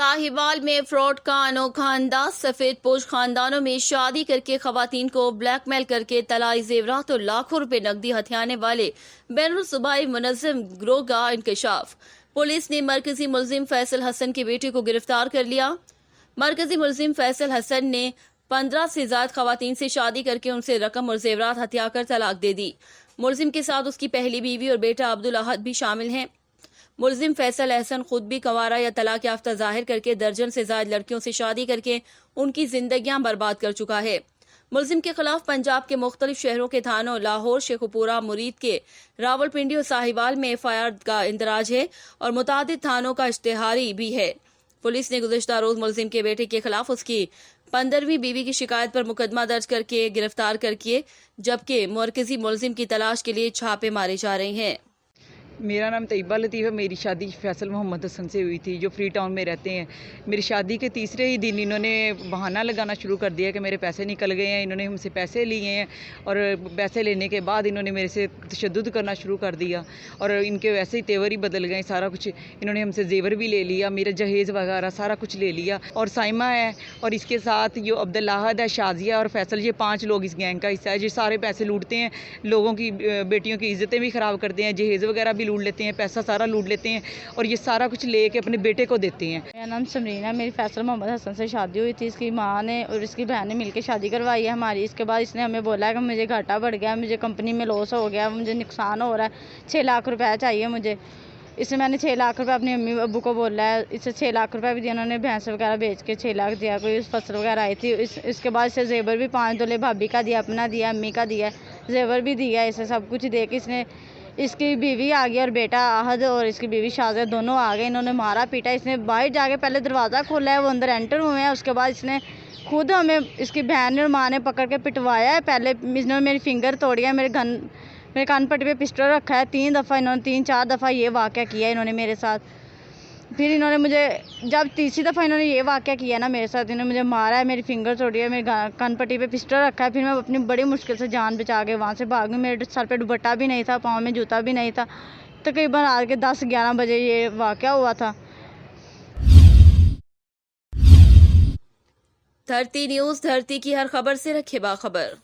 साहिवाल में फ्रॉड का अनोखा अंदाज। सफेद पोश खानदानों में शादी करके खवातीन को ब्लैकमेल करके तलाई जेवरात और लाखों रुपए नकदी हथियाने वाले बैनुल सूबाई मुनज़्ज़म गिरोह का इंकशाफ। पुलिस ने मरकजी मुलजिम फैसल हसन के बेटे को गिरफ्तार कर लिया। मरकजी मुलजिम फैसल हसन ने 15 से ज्यादा खवातीन से शादी करके उनसे रकम और जेवरात हथिया कर तलाक दे दी। मुलजिम के साथ उसकी पहली बीवी और बेटा अब्दुल अहद भी शामिल हैं। मुलजिम फैसल एहसन खुद भी कंवारा या तलाक याफ्ता जाहिर करके दर्जन से ज्यादा लड़कियों से शादी करके उनकी जिंदगियां बर्बाद कर चुका है। मुलजिम के खिलाफ पंजाब के मुख्तलिफ शहरों के थानों लाहौर, शेखुपुरा, मुरीद के रावलपिंडी और साहिवाल में एफआईआर का इंदराज है और मुतादिद थानों का इश्तेहारी भी है। पुलिस ने गुज़िश्ता रोज मुलजिम के बेटे के खिलाफ उसकी 15वीं बीवी की शिकायत पर मुकदमा दर्ज करके गिरफ्तार करके जबकि मरकजी मुलजिम की तलाश के लिए छापे मारे जा रहे हैं। मेरा नाम तैयबा लतीफ़ है। मेरी शादी फैसल मोहम्मद हसन से हुई थी जो फ्री टाउन में रहते हैं। मेरी शादी के तीसरे ही दिन इन्होंने बहाना लगाना शुरू कर दिया कि मेरे पैसे निकल गए हैं। इन्होंने हमसे पैसे लिए हैं और पैसे लेने के बाद इन्होंने मेरे से तशद्दुद करना शुरू कर दिया और इनके वैसे ही तेवर ही बदल गए। सारा कुछ इन्होंने हमसे जेवर भी ले लिया, मेरा जहेज़ वगैरह सारा कुछ ले लिया। और साइमा है और इसके साथ जो अब्दुल अहद है, शाजिया और फैसल, ये 5 लोग इस गैंग का हिस्सा है। ये सारे पैसे लूटते हैं, लोगों की बेटियों की इज्जतें भी ख़राब करते हैं, जहेज़ वगैरह भी लूट लेते हैं, पैसा सारा लूट लेते हैं और ये सारा कुछ लेके अपने बेटे को देते हैं। मेरा नाम समरीन है। मेरी फैसल मोहम्मद हसन से शादी हुई थी। इसकी माँ ने और इसकी बहन ने मिलकर शादी करवाई है हमारी। इसके बाद इसने हमें बोला है कि मुझे घाटा बढ़ गया, मुझे कंपनी में लॉस हो गया, मुझे नुकसान हो रहा है, 6 लाख रुपए चाहिए मुझे। इससे मैंने 6 लाख रुपए अपनी अम्मी अब्बू को बोला है। इससे 6 लाख रुपए भी दिया, उन्होंने भैंस वगैरह बेच के 6 लाख दिया। कोई फसल वगैरह आई थी। इसके बाद इसे जेवर भी 5 तोले भाभी का दिया, अपना दिया, अम्मी का दिया, जेवर भी दिया। इसे सब कुछ दे के इसने, इसकी बीवी आ गई और बेटा अहद और इसकी बीवी शाजिया दोनों आ गए। इन्होंने मारा पीटा। इसने बाहर जाके पहले दरवाज़ा खोला है, वो अंदर एंटर हुए हैं। उसके बाद इसने खुद हमें, इसकी बहन और माँ ने पकड़ के पिटवाया है। पहले इसने मेरी फिंगर तोड़ी है, मेरे कान पट्टी पे पिस्टल रखा है। 3 दफ़ा इन्होंने, 3-4 दफ़ा ये वाक़या किया इन्होंने मेरे साथ। फिर इन्होंने मुझे, जब तीसरी दफ़ा इन्होंने ये वाक़या किया ना मेरे साथ, इन्होंने मुझे मारा है, मेरी फिंगर तोड़ी है, मेरे कान पट्टी पे पिस्टल रखा है। फिर मैं अपनी बड़ी मुश्किल से जान बचा के वहाँ से भाग गई। मेरे सर पे दुपट्टा भी नहीं था, पाँव में जूता भी नहीं था। तकरीबन रात के 10-11 बजे ये वाक़या हुआ था। धरती न्यूज़, धरती की हर खबर से रखे बाखबर।